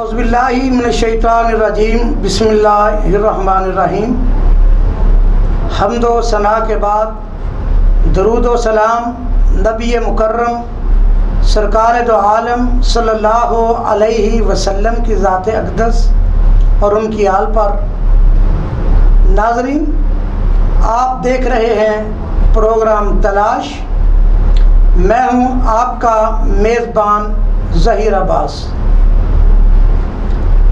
औज़ुबिल्लाहि मिनश्शैतानिर्रजीम बिस्मिल्लाहिर्रहमानिर्रहीम। हम्दो सना के बाद दरूद व सलाम नबी मुकर्रम सरकार दो आलम सल्लल्लाहु अलैहि वसल्लम की ज़ात अक़दस और उनकी आल पर। नाज़रीन, आप देख रहे हैं प्रोग्राम तलाश। मैं हूं आपका मेज़बान ज़हीर अब्बास।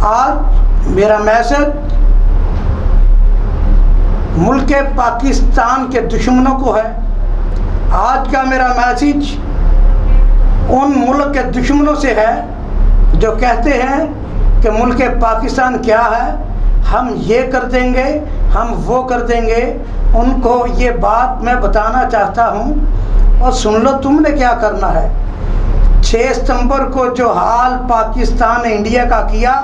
आज मेरा मैसेज मुल्क पाकिस्तान के दुश्मनों को है। आज का मेरा मैसेज उन मुल्क के दुश्मनों से है जो कहते हैं कि मुल्क पाकिस्तान क्या है, हम ये कर देंगे, हम वो कर देंगे। उनको ये बात मैं बताना चाहता हूँ और सुन लो तुमने क्या करना है। 6 सितंबर को जो हाल पाकिस्तान ने इंडिया का किया,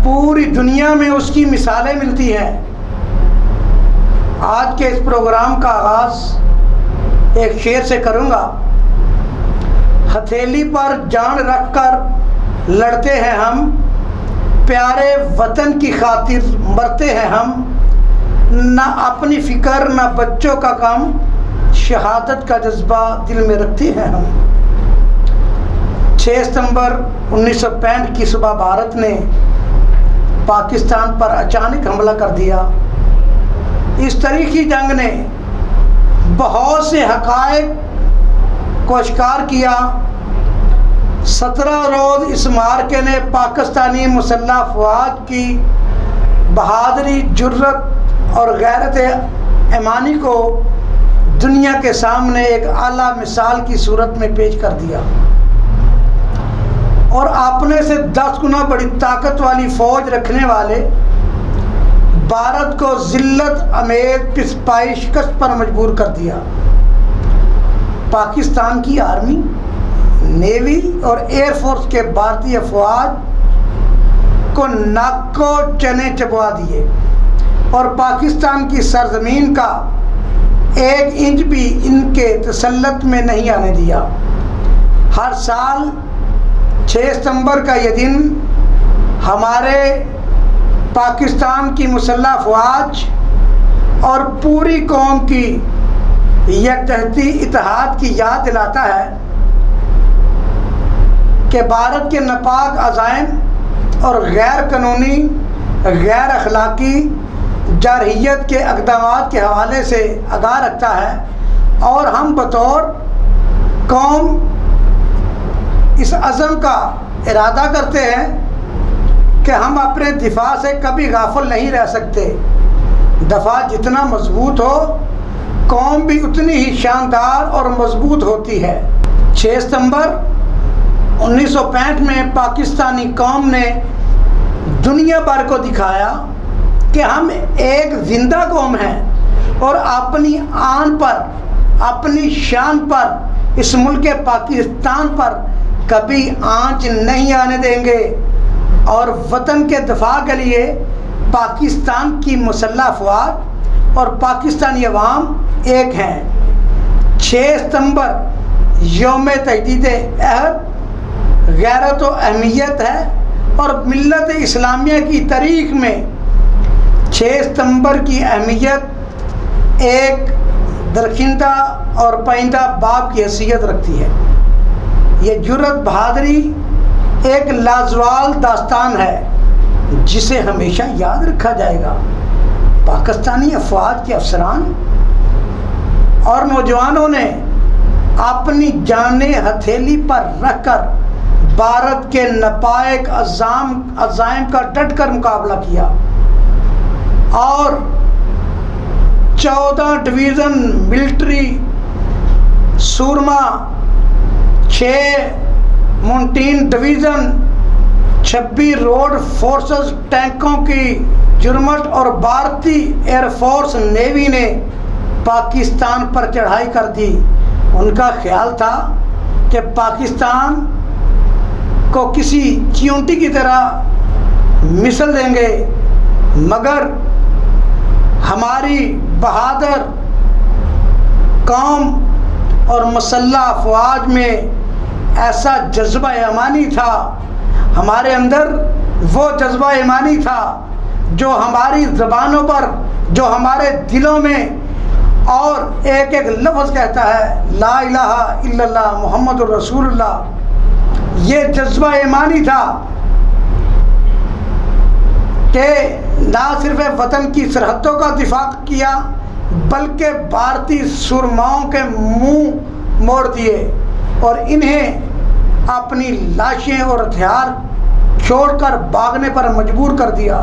पूरी दुनिया में उसकी मिसालें मिलती हैं। आज के इस प्रोग्राम का आगाज़ एक शेर से करूँगा। हथेली पर जान रखकर लड़ते हैं हम, प्यारे वतन की खातिर मरते हैं हम। ना अपनी फ़िक्र ना बच्चों का कम, शहादत का जज्बा दिल में रखते हैं हम। 6 सितंबर 1965 की सुबह भारत ने पाकिस्तान पर अचानक हमला कर दिया। इस तारीखी जंग ने बहुत से हक़ाइक़ को अश्कार किया। 17 रोज़ इस मार्के ने पाकिस्तानी मुसल्लह अफ़वाज की बहादुरी, जुर्रत और गैरत ईमानी को दुनिया के सामने एक आला मिसाल की सूरत में पेश कर दिया और अपने से 10 गुना बड़ी ताकत वाली फ़ौज रखने वाले भारत को ज़िल्लत अमेज पिसपाई शिकस्त पर मजबूर कर दिया। पाकिस्तान की आर्मी, नेवी और एयरफोर्स के भारतीय अफवाज को नाको चने चबवा दिए और पाकिस्तान की सरजमीन का 1 इंच भी इनके तसल्लुत में नहीं आने दिया। हर साल 6 सितंबर का ये दिन हमारे पाकिस्तान की मुसल्लह अफवाज और पूरी कौम की यकजहती इत्तेहाद की याद दिलाता है कि भारत के नापाक अज़ाइम और गैर कानूनी, गैर अखलाकी जारहियत के इक़दामात के हवाले से आगाह रखता है और हम बतौर कौम इस अज़म का इरादा करते हैं कि हम अपने दिफा से कभी गाफिल नहीं रह सकते। दफा जितना मजबूत हो, कौम भी उतनी ही शानदार और मजबूत होती है। 6 सितंबर 1965 में पाकिस्तानी कौम ने दुनिया भर को दिखाया कि हम एक जिंदा कौम हैं और अपनी आन पर, अपनी शान पर, इस मुल्क पाकिस्तान पर कभी आंच नहीं आने देंगे और वतन के दफा के लिए पाकिस्तान की मुसल्लह अफवाज और पाकिस्तानी अवाम एक हैं। 6 सितंबर यौम तजदीद अहद, गैरत व अहमियत है और मिल्लत इस्लामिया की तारीख़ में 6 सितंबर की अहमियत एक दरखिंदा और पाइंदा बाप की हैसियत रखती है। ये जुर्रत, बहादुरी एक लाजवाब दास्तान है जिसे हमेशा याद रखा जाएगा। पाकिस्तानी अफवाज के अफसरान और नौजवानों ने अपनी जानें हथेली पर रखकर भारत के नापाक अज़ाइम का डटकर मुकाबला किया और 14 डिवीज़न मिलिट्री सूरमा, 6 माउंटेन डिवीज़न, 26 रोड फोर्सेस टैंकों की जुर्मट और भारतीय एयरफोर्स नेवी ने पाकिस्तान पर चढ़ाई कर दी। उनका ख्याल था कि पाकिस्तान को किसी चींटी की तरह मिसल देंगे, मगर हमारी बहादुर कौम और मुसल्लह अफवाज में ऐसा जज्बा ईमानी था हमारे अंदर वो जज्बा ईमानी था जो हमारी ज़बानों पर, जो हमारे दिलों में और एक एक लफ्ज़ कहता है ला इलाहा इल्लल्लाह मुहम्मदुर रसूलुल्लाह। ये जज्बा ईमानी था कि ना सिर्फ वतन की सरहदों का दिफा किया बल्कि भारतीय सुरमाओं के मुंह मोड़ दिए और इन्हें अपनी लाशें और हथियार छोड़कर भागने पर मजबूर कर दिया।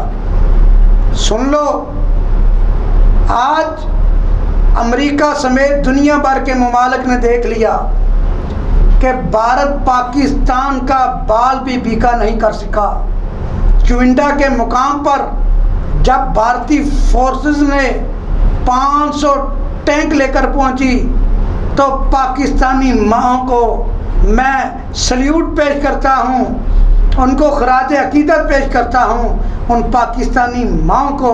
सुन लो, आज अमेरिका समेत दुनिया भर के ममालिक ने देख लिया कि भारत पाकिस्तान का बाल भी बीका नहीं कर सका। चुनिंदा के मुकाम पर जब भारतीय फोर्सेस ने 500 टैंक लेकर पहुंची तो पाकिस्तानी माओ को मैं सल्यूट पेश करता हूं, उनको खराज अकीदत पेश करता हूं, उन पाकिस्तानी माओ को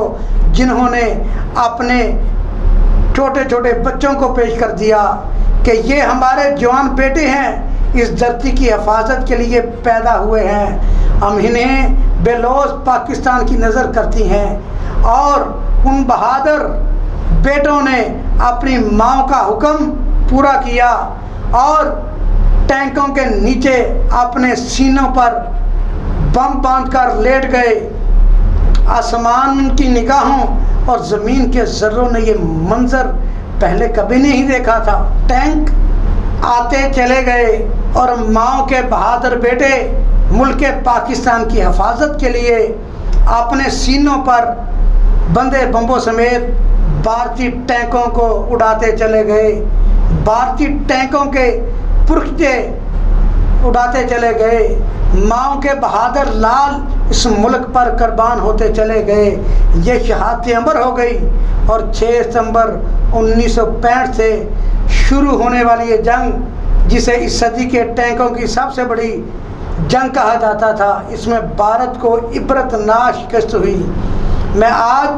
जिन्होंने अपने छोटे छोटे बच्चों को पेश कर दिया कि ये हमारे जवान बेटे हैं, इस धरती की हिफाजत के लिए पैदा हुए हैं, हम इन्हें बेलौस पाकिस्तान की नज़र करती हैं। और उन बहादुर बेटों ने अपनी माँ का हुक्म पूरा किया और टैंकों के नीचे अपने सीनों पर बम बांधकर लेट गए। आसमान की निगाहों और ज़मीन के ज़र्रों ने ये मंज़र पहले कभी नहीं देखा था। टैंक आते चले गए और माओ के बहादुर बेटे मुल्क पाकिस्तान की हिफाजत के लिए अपने सीनों पर बंदे बम्बों समेत भारतीय टैंकों को उड़ाते चले गए, भारतीय टैंकों के पुर्खे उड़ाते चले गए। माओ के बहादुर लाल इस मुल्क पर कुर्बान होते चले गए। ये शहादत अमर हो गई और 6 सितंबर 1965 से शुरू होने वाली ये जंग, जिसे इस सदी के टैंकों की सबसे बड़ी जंग कहा जाता था, इसमें भारत को इबरतनाक शिकस्त हुई। मैं आज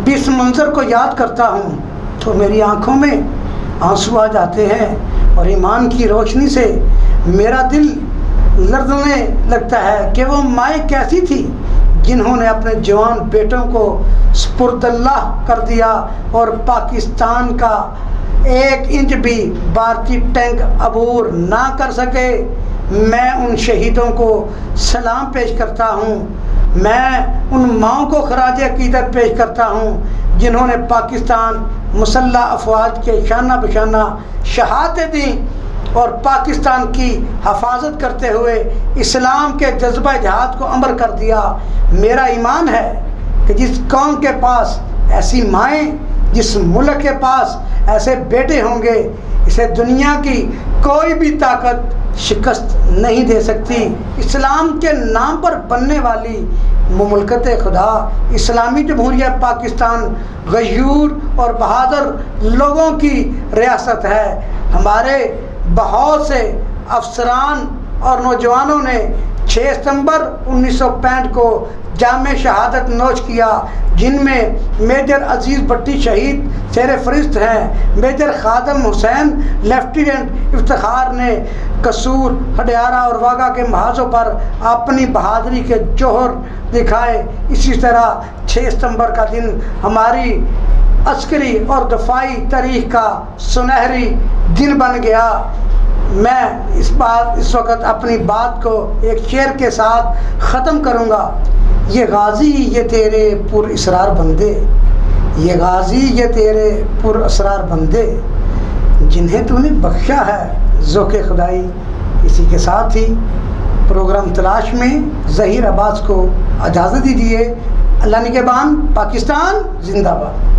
भी इस मंजर को याद करता हूँ तो मेरी आंखों में आंसू आ जाते हैं और ईमान की रोशनी से मेरा दिल लर्ज़ने लगता है कि वो माएँ कैसी थी जिन्होंने अपने जवान बेटों को सुपुर्दल्लाह कर दिया और पाकिस्तान का 1 इंच भी भारतीय टैंक अबूर ना कर सके। मैं उन शहीदों को सलाम पेश करता हूँ, मैं उन माओं को खराज अकीदत पेश करता हूँ जिन्होंने पाकिस्तान मुसल्लह अफवाज के शाना बशाना शहादतें दी और पाकिस्तान की हिफाजत करते हुए इस्लाम के जज्बा जिहाद को अमर कर दिया। मेरा ईमान है कि जिस कौम के पास ऐसी माएँ, जिस मुल्क के पास ऐसे बेटे होंगे, इसे दुनिया की कोई भी ताकत शिकस्त नहीं दे सकती। इस्लाम के नाम पर बनने वाली मुमलकत खुदा इस्लामी जमहूरिया पाकिस्तान गयूर और बहादुर लोगों की रियासत है। हमारे बहुत से अफसरान और नौजवानों ने 6 सितंबर 1965 को जाम शहादत नोश किया, जिनमें मेजर अजीज़ भट्टी शहीद शेर फरिश्त हैं, मेजर खादम हुसैन, लेफ्टिनेंट इफ्तिखार ने कसूर, हडियारा और वाघा के महाजों पर अपनी बहादुरी के जोहर दिखाए। इसी तरह 6 सितंबर का दिन हमारी अस्करी और दफाई तारीख का सुनहरी दिन बन गया। मैं इस वक्त अपनी बात को एक शेर के साथ ख़त्म करूँगा। ये गाजी ये तेरे पुर इसरार बंदे, ये गाजी ये तेरे पुर असरार बंदे, जिन्हें तूने बख्शा है ज़ोक़े खुदाई। इसी के साथ ही प्रोग्राम तलाश में ज़हीर अब्बास को इजाज़त दीजिए। अल्लाह निगहबान। पाकिस्तान जिंदाबाद।